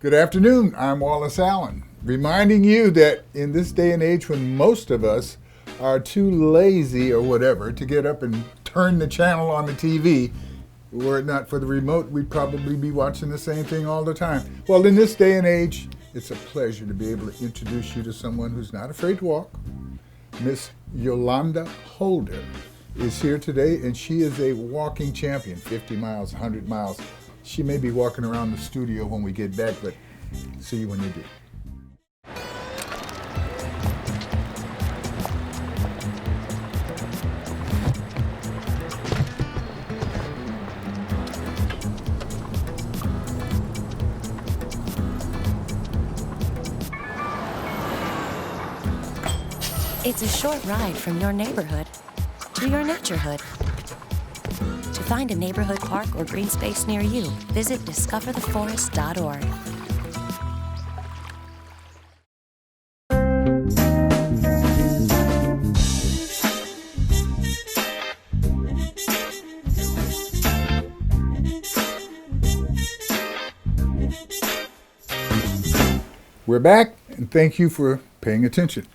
Good afternoon, I'm Wallace Allen, reminding you that in this day and age when most of us are too lazy or whatever to get up and turn the channel on the TV, were it not for the remote, we'd probably be watching the same thing all the time. Well, in this day and age, it's a pleasure to be able to introduce you to someone who's not afraid to walk. Miss Yolanda Holder is here today, and she is a walking champion, 50 miles, 100 miles. She may be walking around the studio when we get back, but see you when you do. It's a short ride from your neighborhood to your naturehood. To find a neighborhood park or green space near you, visit discovertheforest.org. We're back, and thank you for paying attention.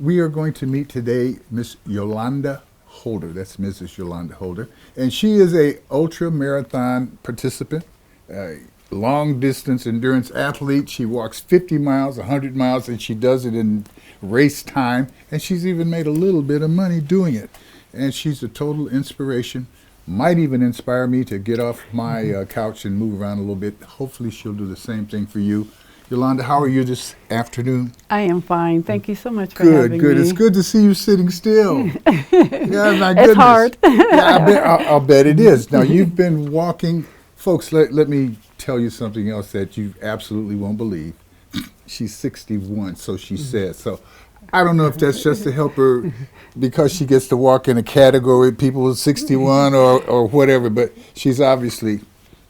We are going to meet today Miss Yolanda Holder. That's Mrs. Yolanda Holder. And she is a ultra marathon participant, a long distance endurance athlete. She walks 50 miles, 100 miles, and she does it in race time. And she's even made a little bit of money doing it. And she's a total inspiration. Might even inspire me to get off my couch and move around a little bit. Hopefully she'll do the same thing for you. Yolanda, how are you this afternoon? I am fine. Thank you so much for having me. Good. It's good to see you sitting still. Yeah, my goodness. It's hard. Yeah, I'll bet it is. Now, you've been walking. Folks, let me tell you something else that you absolutely won't believe. She's 61, so she says. So I don't know if that's just to help her because she gets to walk in a category of people with 61 or whatever, but she's obviously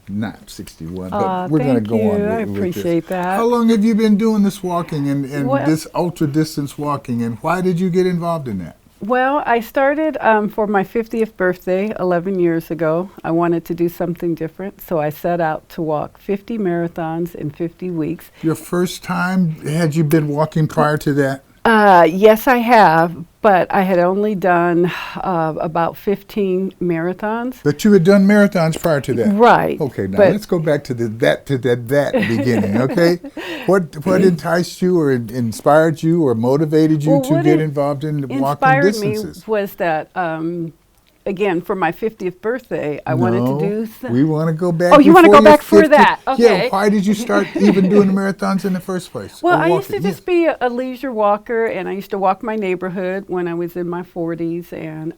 not 61, but we're going to go on with I appreciate that. How long have you been doing this walking and this ultra distance walking, and why did you get involved in that? Well, I started for my 50th birthday 11 years ago. I wanted to do something different, so I set out to walk 50 marathons in 50 weeks. Your first time, had you been walking prior to that? Yes, I have, but I had only done about 15 marathons. But you had done marathons prior to that? Right. Okay, now let's go back to that beginning, okay? What enticed you or inspired you or motivated you to get involved in walking distances? Inspired me was that, again, for my 50th birthday, I wanted to do... we want to go back. Oh, you want to go back for that? Okay. Yeah, why did you start even doing the marathons in the first place? Well, I used to just be a leisure walker, and I used to walk my neighborhood when I was in my 40s, and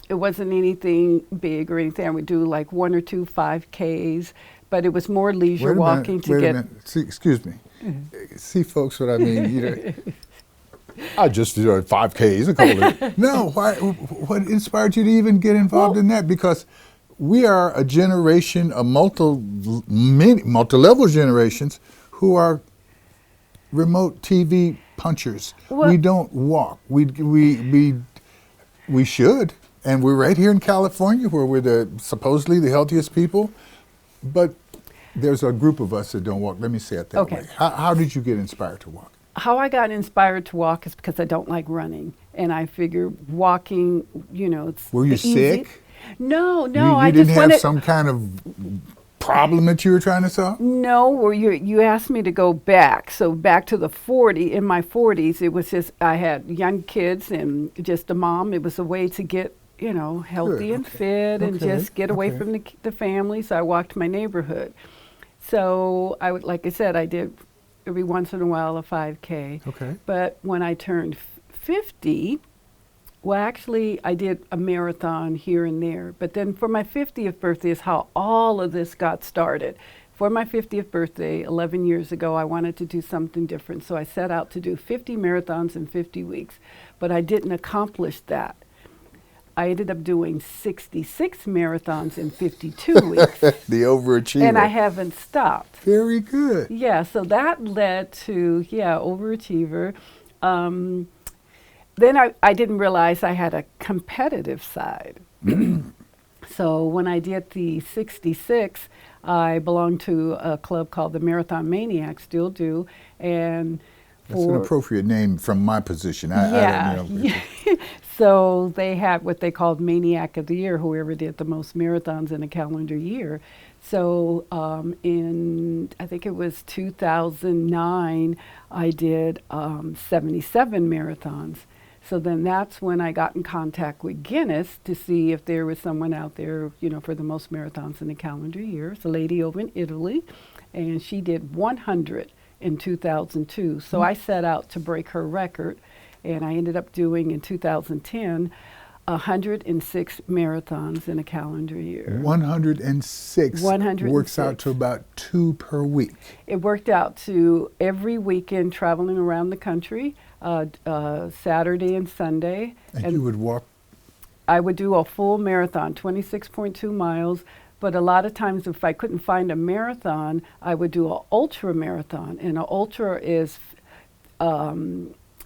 it wasn't anything big or anything. I would do like 1 or 2 5Ks, but it was more leisure walking to get... Wait a minute. See, excuse me. See, folks, what I mean? I just did 5Ks. I call it. No, why? What inspired you to even get involved in that? Because we are a generation, a multi-level generations who are remote TV punchers. We don't walk. We should, and we're right here in California where we're supposedly the healthiest people, but there's a group of us that don't walk. Let me say it that way. How did you get inspired to walk? How I got inspired to walk is because I don't like running, and I figure walking, it's Were you sick? No, I just didn't have some kind of problem that you were trying to solve? No, well, you asked me to go back. So back to the 40, in my 40s, it was just, I had young kids and just a mom. It was a way to get, healthy and fit and just get away from the family. So I walked my neighborhood. So like I said, I did every once in a while a 5K. Okay. But when I turned 50, well, actually, I did a marathon here and there. But then for my 50th birthday is how all of this got started. For my 50th birthday, 11 years ago, I wanted to do something different. So I set out to do 50 marathons in 50 weeks. But I didn't accomplish that. I ended up doing 66 marathons in 52 weeks. The overachiever. And I haven't stopped. Very good. Yeah, so that led to, overachiever. Then I didn't realize I had a competitive side. So when I did the 66, I belonged to a club called the Marathon Maniacs, still do, and That's an appropriate name from my position. I don't know. yeah. So they had what they called Maniac of the Year, whoever did the most marathons in a calendar year. So I think it was 2009, I did 77 marathons. So then that's when I got in contact with Guinness to see if there was someone out there, for the most marathons in the calendar year. It's a lady over in Italy, and she did 100 in 2002. So I set out to break her record, and I ended up doing in 2010 106 marathons in a calendar year. 106. 106. Works out to about 2 per week. It worked out to every weekend traveling around the country, Saturday and Sunday. And you would walk? I would do a full marathon, 26.2 miles. But a lot of times if I couldn't find a marathon, I would do an ultra marathon. And an ultra is a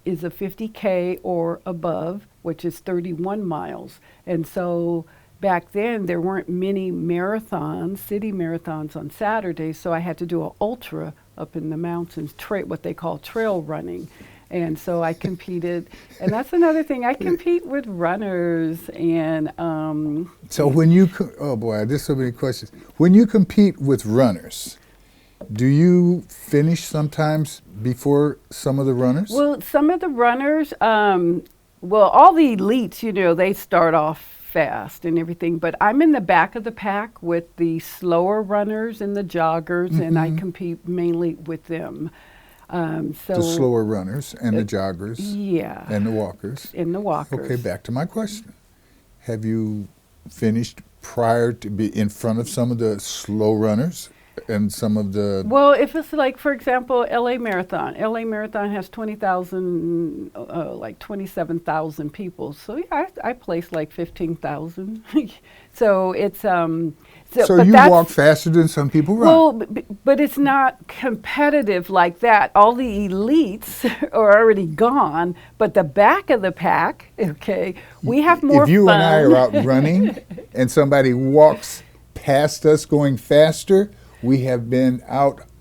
50K or above, which is 31 miles. And so back then there weren't many marathons, city marathons on Saturdays, so I had to do an ultra up in the mountains, what they call trail running. And so I competed, and that's another thing, I compete with runners. And so when you, oh boy, there's so many questions. When you compete with runners, do you finish sometimes before some of the runners? Well, some of the runners, all the elites, they start off fast and everything, but I'm in the back of the pack with the slower runners and the joggers, and I compete mainly with them. The slower runners and the joggers. Yeah. And the walkers. And the walkers. Okay, back to my question. Have you finished prior to be in front of some of the slow runners and some of the... Well, if it's like, for example, LA Marathon. LA Marathon has 20,000, like 27,000 people. So yeah, I placed like 15,000. So it's... So you walk faster than some people run. Well, but it's not competitive like that. All the elites are already gone, but the back of the pack, okay, we have more fun. If you and I are out running and somebody walks past us going faster, we have been out-distanced,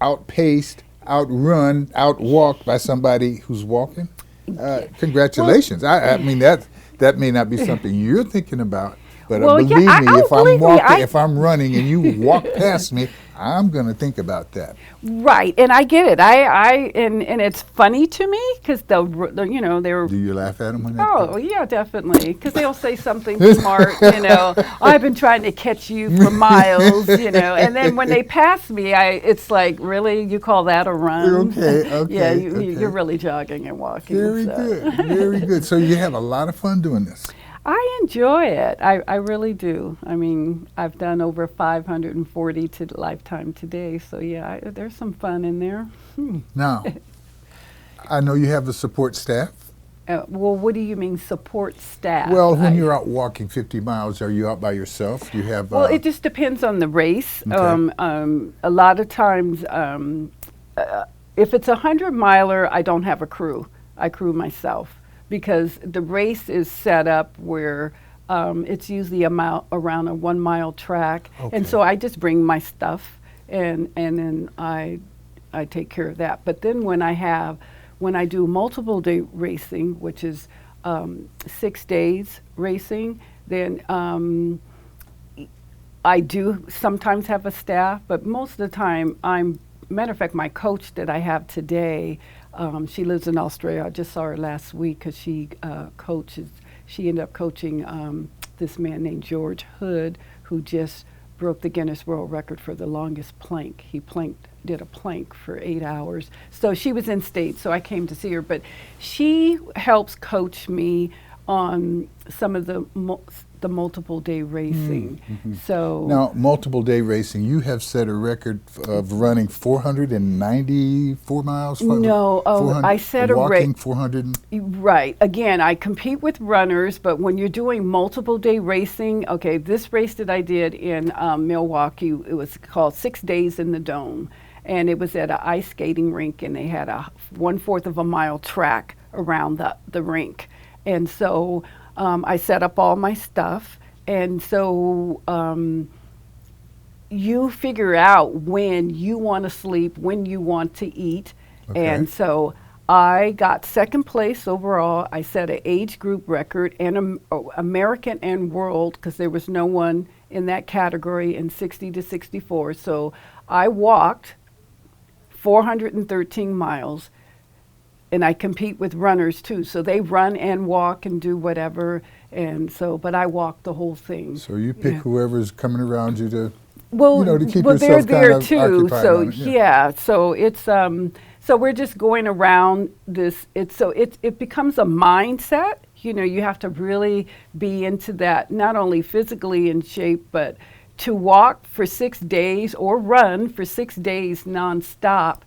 outpaced, outrun, outwalked by somebody who's walking. Congratulations. I mean, that may not be something you're thinking about. But believe me, if I'm running and you walk past me, I'm going to think about that. Right, and I get it. And it's funny to me because they're. Do you laugh at them when that Oh yeah, definitely. Because they'll say something smart. I've been trying to catch you for miles. And then when they pass me, it's like, really, you call that a run? Okay. Yeah, you're really jogging and walking. Very good, very good. So you have a lot of fun doing this. I enjoy it. I really do. I mean, I've done over 540 to lifetime today. So yeah, there's some fun in there. Now, I know you have a support staff. Well, what do you mean support staff? Well, when you're out walking 50 miles, are you out by yourself? Do you have? Well, it just depends on the race. Okay. A lot of times, if it's a 100-miler, I don't have a crew. I crew myself. Because the race is set up where it's usually around a 1-mile track. Okay. And so I just bring my stuff and then I take care of that. But then when I do multiple day racing, which is 6 days racing, then I do sometimes have a staff, but most of the time matter of fact, my coach that I have today, she lives in Australia. I just saw her last week because she ended up coaching this man named George Hood, who just broke the Guinness World Record for the longest plank. He did a plank for 8 hours. So she was in state, so I came to see her. But she helps coach me on some of the multiple day racing. So now, multiple day racing, you have set a record of running 494 miles. No, I set a walking 400. Right. Again, I compete with runners, but when you're doing multiple day racing, okay, this race that I did in Milwaukee, it was called 6 Days in the Dome, and it was at an ice skating rink, and they had a 1/4 of a mile track around the rink. And so I set up all my stuff. And so you figure out when you want to sleep, when you want to eat. Okay. And so I got second place overall. I set an age group record and American and world, because there was no one in that category in 60 to 64. So I walked 413 miles, and I compete with runners too. So they run and walk and do whatever. And so, but I walked the whole thing. So you pick whoever's coming around you to, Well, to keep well, yourself they're there kind of too. occupied So on it, yeah, so it's so we're just going around this. It becomes a mindset. You have to really be into that, not only physically in shape, but to walk for 6 days or run for 6 days nonstop.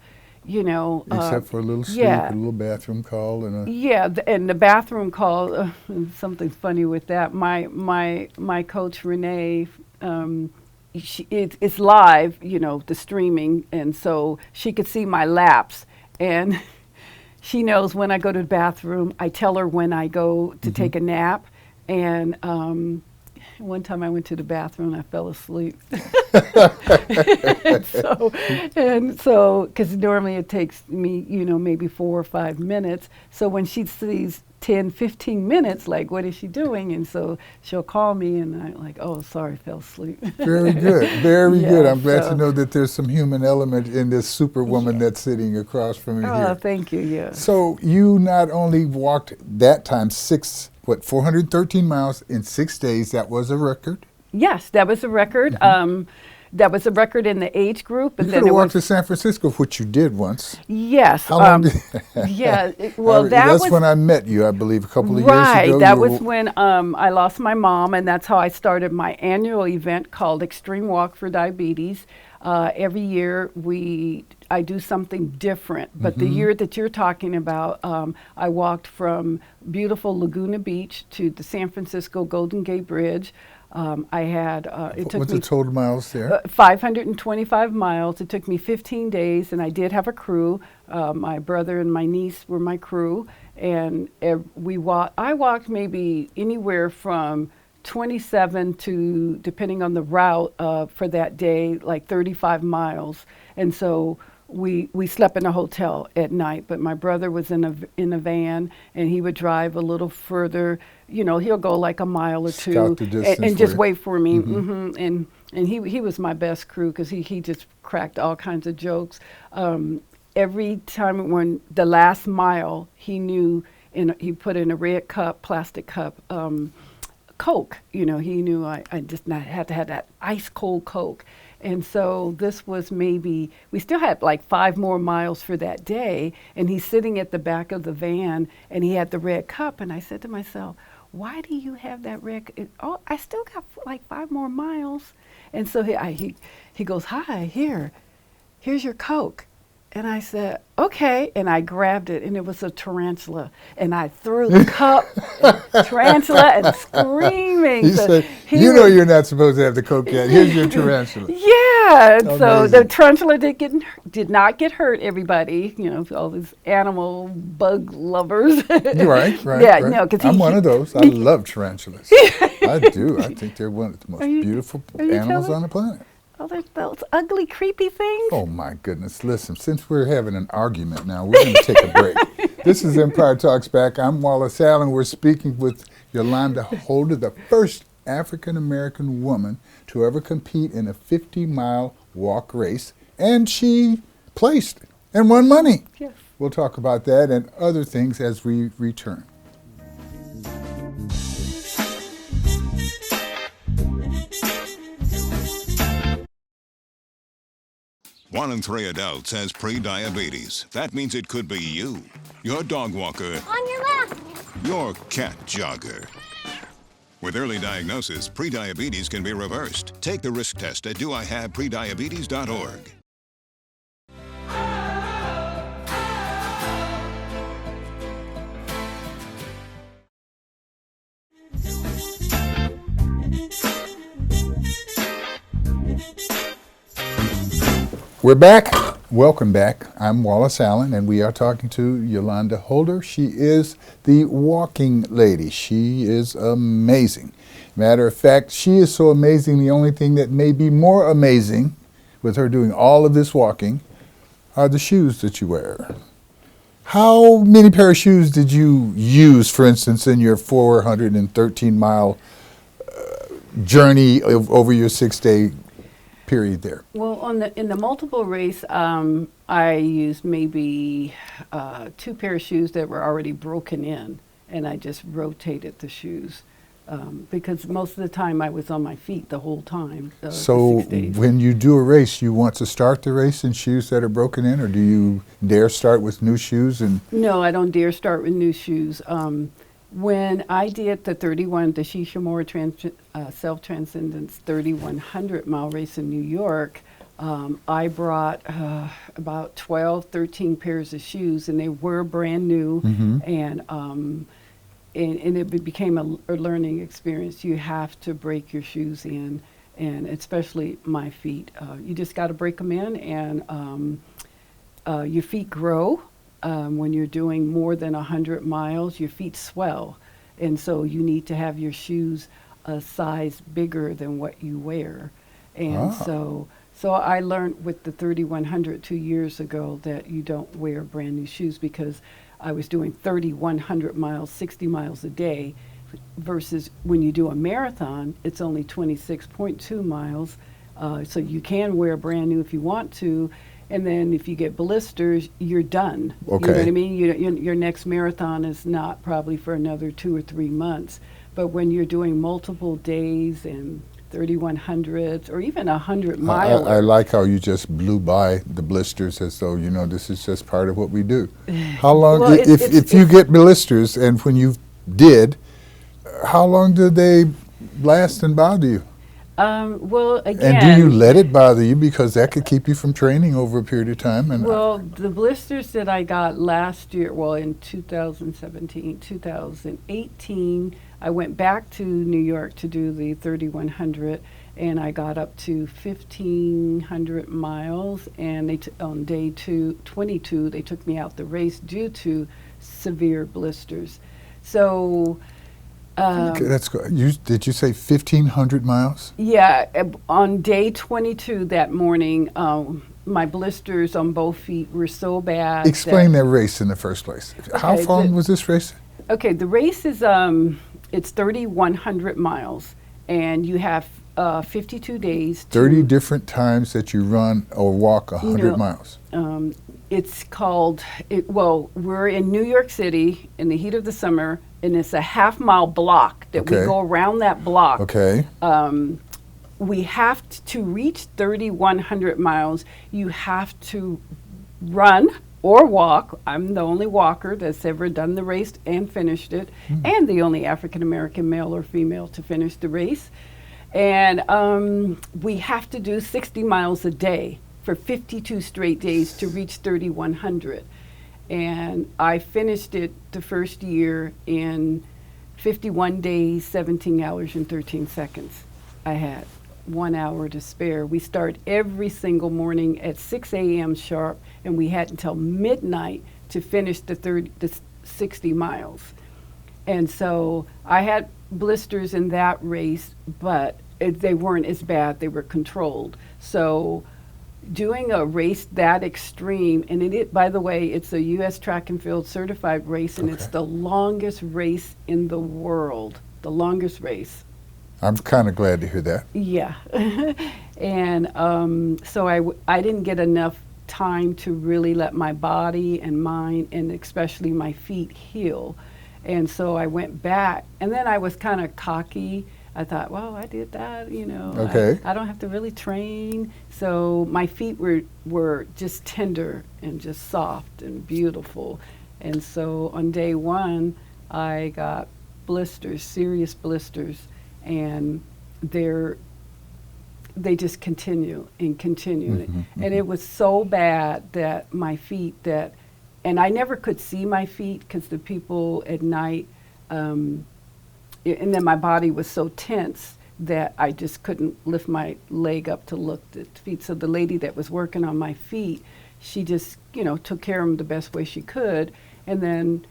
Except for a little sleep, yeah. a little bathroom call, and a Yeah, and the bathroom call. Something funny with that. My coach Renee. It's live, the streaming, and so she could see my laps, and she knows when I go to the bathroom. I tell her when I go to take a nap, and one time I went to the bathroom and I fell asleep. and so, because normally it takes me, maybe 4 or 5 minutes. So when she sees 10, 15 minutes, like, what is she doing? And so she'll call me, and I'm like, oh, sorry, fell asleep. Very good, very good. I'm glad to so- know that there's some human element in this superwoman that's sitting across from you Oh, here. thank you, yeah. So you not only walked that time 413 miles in 6 days. That was a record. Yes, that was a record. That was a record in the age group. You And could then have it walked was, to San Francisco, which you did once. yes. How long did Yeah, well, that that's was when I met you, I believe, a couple of right. years ago. That You was were- when I lost my mom, and that's how I started my annual event called Extreme Walk for Diabetes. Every year I do something different. But the year that you're talking about, I walked from beautiful Laguna Beach to the San Francisco Golden Gate Bridge. I had it took What's me the total miles there? 525 miles. It took me 15 days, and I did have a crew. My brother and my niece were my crew, and I walked maybe anywhere from 27 to, depending on the route for that day, like 35 miles. And so we slept in a hotel at night, but my brother was in a van, and he would drive a little further. He'll go like a mile or two Scout the distance and for just you. wait for me. And he was my best crew, because he just cracked all kinds of jokes. Every time when the last mile, he knew, he put in a red cup, plastic cup, Coke. He knew I just not had to have that ice cold Coke. And so this was we still had like 5 more miles for that day, and he's sitting at the back of the van, and he had the red cup, and I said to myself, why do you have that red? Oh, I still got like 5 more miles. And so he goes, hi, here's your Coke. And I said, okay. And I grabbed it, and it was a tarantula. And I threw the cup, tarantula, and screaming. He So said, he you know was- you're not supposed to have the Coke yet. Here's your tarantula. Yeah, and so the Amazing. tarantula did not get hurt, everybody. All these animal bug lovers. You're right. Yeah, right. no, 'cause I'm he- one of those. I love tarantulas. I do. I think they're one of the most Are you- beautiful are you animals telling- on the planet. Oh, there's those ugly, creepy things. Oh my goodness. Listen, since we're having an argument now, we're going to take a break. This is Empire Talks Back. I'm Wallace Allen. We're speaking with Yolanda Holder, the first African-American woman to ever compete in a 50-mile walk race. And she placed and won money. Yes. We'll talk about that and other things as we return. 1 in 3 adults has pre-diabetes. That means it could be you, your dog walker, On your left. your cat jogger. With early diagnosis, pre-diabetes can be reversed. Take the risk test at doihaveprediabetes.org. We're back. Welcome back. I'm Wallace Allen, and we are talking to Yolanda Holder. She is the walking lady. She is amazing. Matter of fact, she is so amazing, the only thing that may be more amazing with her doing all of this walking are the shoes that you wear. How many pair of shoes did you use, for instance, in your 413-mile journey over your 6-day period there? Well, in the multiple race, I used maybe 2 pair of shoes that were already broken in, and I just rotated the shoes because most of the time I was on my feet the whole time. So 6 days. when you do a race, you want to start the race in shoes that are broken in, or do you dare start with new shoes? And No, I don't dare start with new shoes. When I did the Shishimura Self-Transcendence 3,100-mile race in New York, I brought about 12, 13 pairs of shoes, and they were brand new, and it became a learning experience. You have to break your shoes in, and especially my feet. You just got to break them in, and your feet grow. When you're doing more than 100 miles, your feet swell. And so you need to have your shoes a size bigger than what you wear. And so I learned with the 3,100 2 years ago that you don't wear brand new shoes, because I was doing 3,100 miles, 60 miles a day, versus when you do a marathon, it's only 26.2 miles. So you can wear brand new if you want to. And then if you get blisters, you're done. Okay. You know what I mean? Your next marathon is not probably for another 2 or 3 months. But when you're doing multiple days and 3,100s or even 100 miles. I like how you just blew by the blisters as though, this is just part of what we do. How long, Well, if you get blisters, and when you did, how long did they last and bother you? Well, again. And do you let it bother you, because that could keep you from training over a period of time? And well, the blisters that I got last year, well, in 2017, 2018, I went back to New York to do the 3,100, and I got up to 1,500 miles, and on day 22, they took me out the race due to severe blisters. So... okay, that's good. Did you say 1,500 miles? Yeah, on day 22 that morning, my blisters on both feet were so bad. Explain that race in the first place. How long was this race? Okay, the race is it's 3,100 miles, and you have 52 days. 30 different times that you run or walk 100 miles. It's called, we're in New York City in the heat of the summer, and it's a half-mile block that we go around that block. Okay. We have to reach 3,100 miles. You have to run or walk. I'm the only walker that's ever done the race and finished it, and the only African-American male or female to finish the race. And we have to do 60 miles a day for 52 straight days to reach 3,100. And I finished it the first year in 51 days, 17 hours, and 13 seconds. I had 1 hour to spare. We start every single morning at 6 a.m. sharp, and we had until midnight to finish the 60 miles. And so I had blisters in that race, but they weren't as bad. They were controlled. So doing a race that extreme, and by the way, it's a US track and field certified race, and it's the longest race in the world, the longest race. I'm kind of glad to hear that. Yeah. And so I didn't get enough time to really let my body and mind, and especially my feet, heal. And so I went back, and then I was kind of cocky. I thought, well, I did that, Okay. I don't have to really train. So my feet were just tender and just soft and beautiful. And so on day 1, I got blisters, serious blisters, and they just continue and continue. And it was so bad that my feet, and I never could see my feet because the people at night, and then my body was so tense that I just couldn't lift my leg up to look at the feet. So the lady that was working on my feet, she just, took care of them the best way she could. And then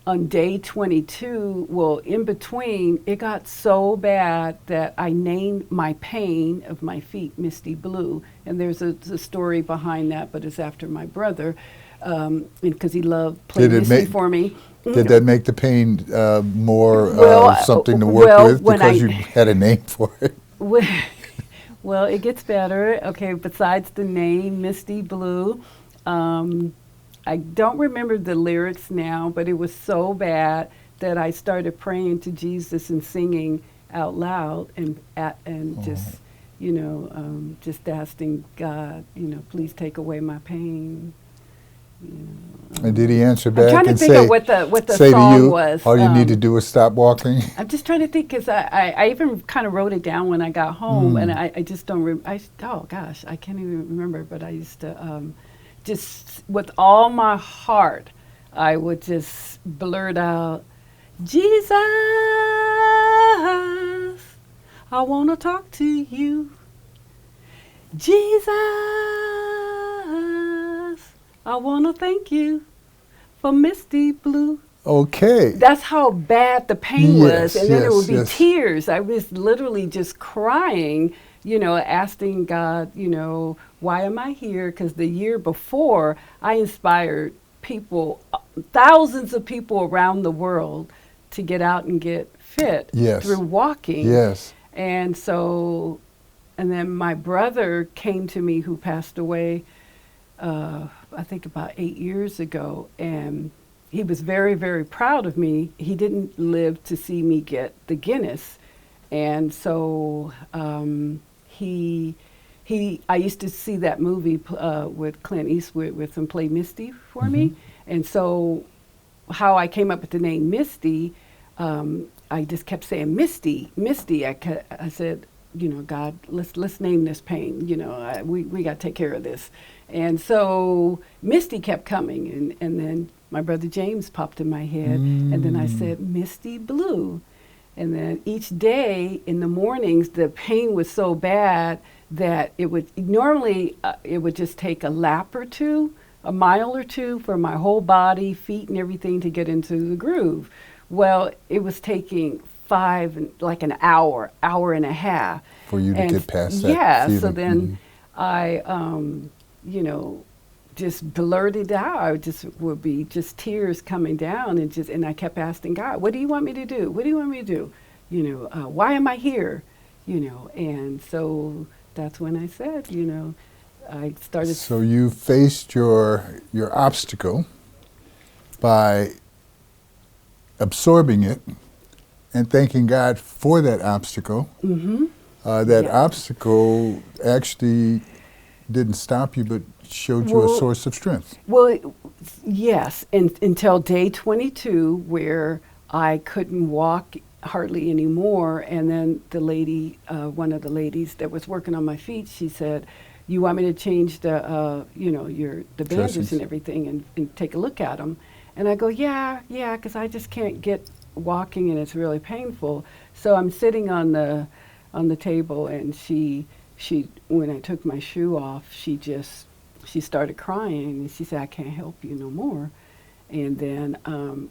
on day 22, well, in between, it got so bad that I named my pain of my feet Misty Blue. And there's a story behind that, but it's after my brother, because he loved playing Misty for me. Did that make the pain more something to work with because you had a name for it? Well, it gets better. Okay, besides the name, Misty Blue, I don't remember the lyrics now, but it was so bad that I started praying to Jesus and singing out loud and just, just asking God, please take away my pain. And did he answer back I'm trying to think of what the song was. All you need to do is stop walking? I'm just trying to think, because I even kind of wrote it down when I got home, and I just don't oh gosh, I can't even remember, but I used to just with all my heart, I would just blurt out, Jesus, I want to talk to you. Jesus, I want to thank you for Misty Blue. Okay. That's how bad the pain was. And then it would be yes. tears. I was literally just crying, asking God, why am I here? Because the year before, I inspired people, thousands of people around the world to get out and get fit through walking. Yes. And so, and then my brother came to me, who passed away, I think about 8 years ago, and he was very, very proud of me. He didn't live to see me get the Guinness. And so I used to see that movie with Clint Eastwood with him play Misty for me. And so how I came up with the name Misty, I just kept saying, Misty, Misty. I said, God, let's name this pain. We got to take care of this. And so Misty kept coming, and then my brother James popped in my head, and then I said, Misty Blue. And then each day in the mornings, the pain was so bad that it would normally it would just take a lap or two, a mile or two for my whole body, feet and everything to get into the groove. Well, it was taking like an hour and a half. For you to get past that feeling. So then I, just blurted out. I would be just tears coming down, and I kept asking God, what do you want me to do? What do you want me to do? Why am I here? And so that's when I said, I started. So you faced your obstacle by absorbing it and thanking God for that obstacle. That obstacle actually didn't stop you, but showed you a source of strength. Well, yes, until day 22, where I couldn't walk hardly anymore. And then the lady, one of the ladies that was working on my feet, she said, you want me to change the bandages and everything and take a look at them? And I go, yeah, because I just can't get walking, and it's really painful. So I'm sitting on the table, and she when I took my shoe off, she started crying, and she said, I can't help you no more. And then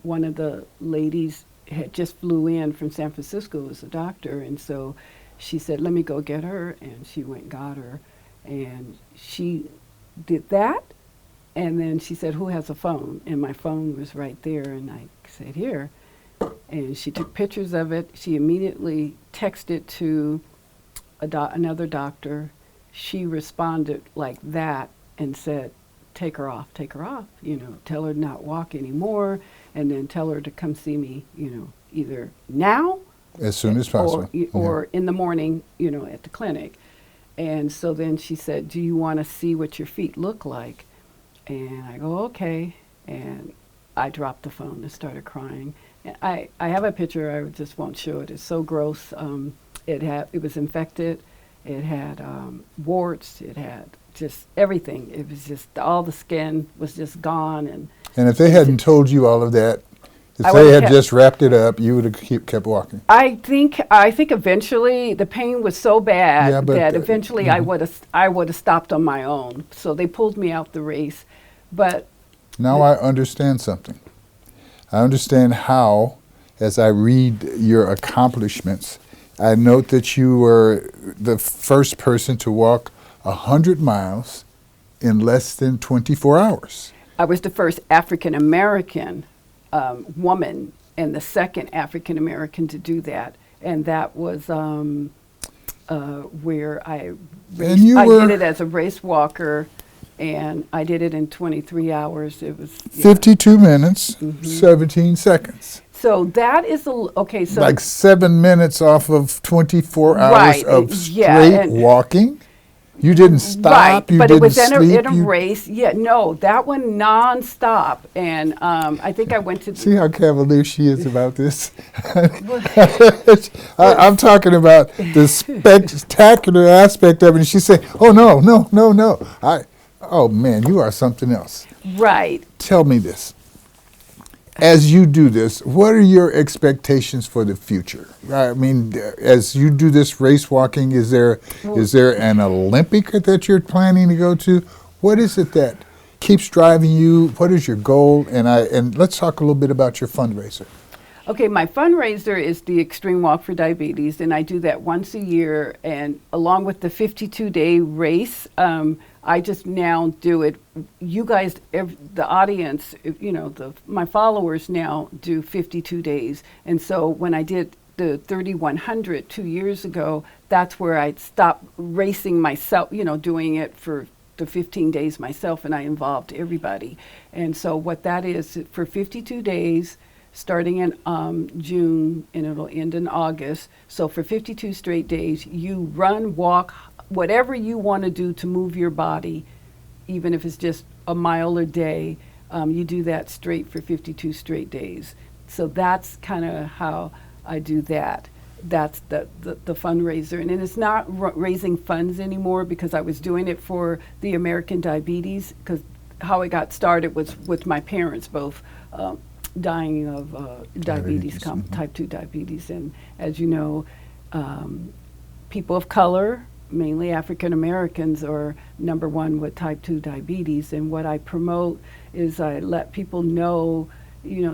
one of the ladies had just flew in from San Francisco as a doctor, and so she said, let me go get her, and she went and got her, and she did that. And then she said, who has a phone? And my phone was right there, and I said, here. And she took pictures of it. She immediately texted to another doctor. She responded like that and said, take her off, tell her not walk anymore, and then tell her to come see me, either now. As soon as possible. Or in the morning, at the clinic. And so then she said, do you want to see what your feet look like? And I go, okay. And I dropped the phone and started crying. And I have a picture, I just won't show it. It's so gross. It was infected. It had warts. It had just everything. It was just, all the skin was just gone. And if they hadn't told you all of that, If I they would've had kept- just wrapped it up, you would have kept walking. I think eventually the pain was so bad Yeah, but that eventually I would have stopped on my own. So they pulled me out the race, but Now I understand something. I understand how, as I read your accomplishments, I note that you were the first person to walk 100 miles in less than 24 hours. I was the first African American woman and the second African American to do that, and that was where I raced. you I were- did it as a race walker, and I did it in 23 hours. It was 52 minutes, 17 seconds. So that is okay. So Like 7 minutes off of 24 hours Right, of yeah, straight and- walking. You didn't stop. right, You but didn't it was in sleep. a race. Yeah, no, that one nonstop, and I think I went to. See how cavalier she is about this? I'm talking about the spectacular aspect of it. And she said, oh, no, no, no, no. Oh, man, you are something else. Right. Tell me this. As you do this, what are your expectations for the future? I mean, as you do this race walking, is there an Olympic that you're planning to go to? What is it that keeps driving you? What is your goal? And let's talk a little bit about your fundraiser. Okay, my fundraiser is the Extreme Walk for Diabetes, and I do that once a year. And along with the 52-day race, I just now do it. You guys, the audience, my followers now do 52 days. And so when I did the 3100 2 years ago, that's where I stopped racing myself, doing it for the 15 days myself, and I involved everybody. And so what that is, for 52 days, starting in June, and it'll end in August. So for 52 straight days, you run, walk, whatever you want to do to move your body, even if it's just a mile a day, you do that straight for 52 straight days. So that's kind of how I do that. That's the fundraiser. And it's not raising funds anymore, because I was doing it for the American Diabetes, because how it got started was with my parents both dying of diabetes, type 2 diabetes. And as you know, people of color, mainly African Americans, are number one with type 2 diabetes. And what I promote is I let people know,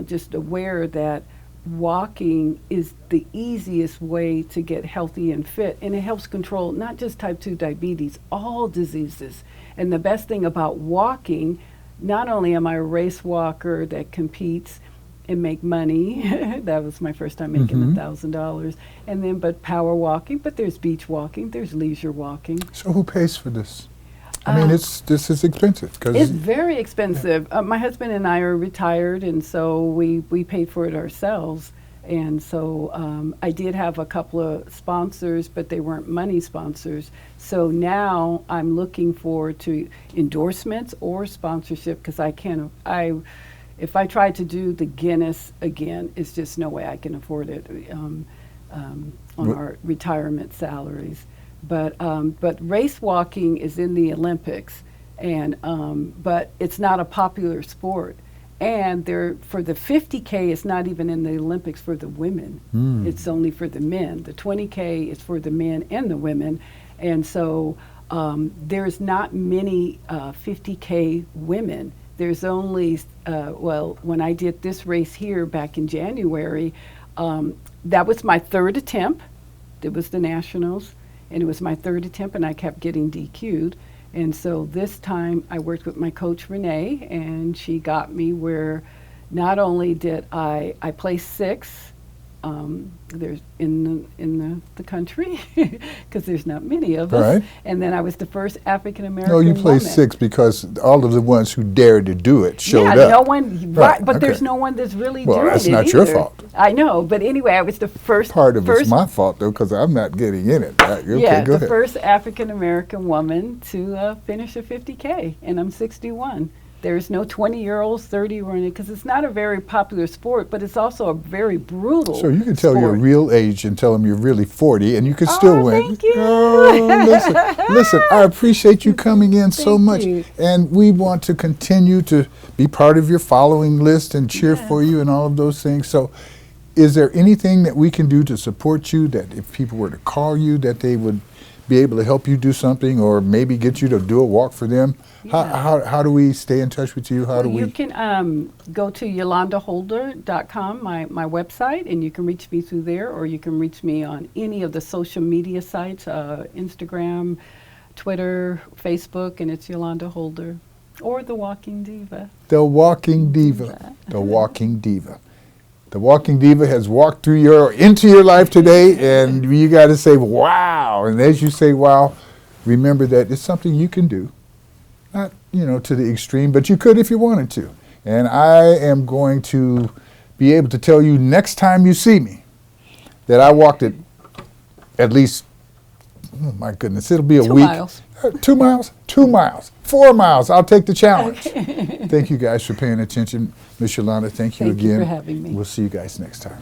just aware that walking is the easiest way to get healthy and fit, and it helps control not just type 2 diabetes, all diseases. And the best thing about walking, not only am I a race walker that competes and make money, that was my first time making $1,000, and then but power walking, but there's beach walking, there's leisure walking. So who pays for this? I mean, this is expensive. It's very expensive. My husband and I are retired, and so we paid for it ourselves. And so I did have a couple of sponsors, but they weren't money sponsors. So now I'm looking forward to endorsements or sponsorship, because if I try to do the Guinness again, it's just no way I can afford it on our retirement salaries. But race walking is in the Olympics, and but it's not a popular sport. And for the 50K, it's not even in the Olympics for the women. It's only for the men. The 20K is for the men and the women. And so there's not many 50K women. There's only, when I did this race here back in January, that was my third attempt. It was the Nationals. And it was my third attempt, and I kept getting DQ'd. And so this time I worked with my coach, Renee, and she got me where not only did I placed sixth, there's in the country, because there's not many of us. Right. And then I was the first African American No, you woman. placed sixth because all of the ones who dared to do it showed Yeah, up. no one, Right, but there's okay. no one that's really Well, doing it that's not your either. fault. I know, but anyway, I was the first. Part of first, it's my fault, though, because I'm not getting in it. Okay, yeah, go the ahead. first African American woman to finish a 50K, and I'm 61. There's no 20-year-olds, 30 running, because it's not a very popular sport, but it's also a very brutal So you can tell sport. your real age and tell them you're really 40, and you can still win. Thank you. Oh, listen, I appreciate you coming in so Thank much, you. and we want to continue to be part of your following list and cheer for you and all of those things. So, is there anything that we can do to support you? That if people were to call you, that they would be able to help you do something, or maybe get you to do a walk for them? How do we stay in touch with you? How do we? You can go to yolandaholder.com, my website, and you can reach me through there, or you can reach me on any of the social media sites, Instagram, Twitter, Facebook, and it's Yolanda Holder, or The Walking Diva. The Walking Diva. The Walking Diva. The Walking Diva has walked into your life today, and you got to say, wow. And as you say, wow, remember that it's something you can do. Not, to the extreme, but you could if you wanted to. And I am going to be able to tell you next time you see me that I walked it at least, oh my goodness, it'll be a 2 week. miles. 2 miles? 2 miles. 4 miles. I'll take the challenge. Thank you guys for paying attention. Miss Yolanda, thank you again. Thank you for having me. We'll see you guys next time.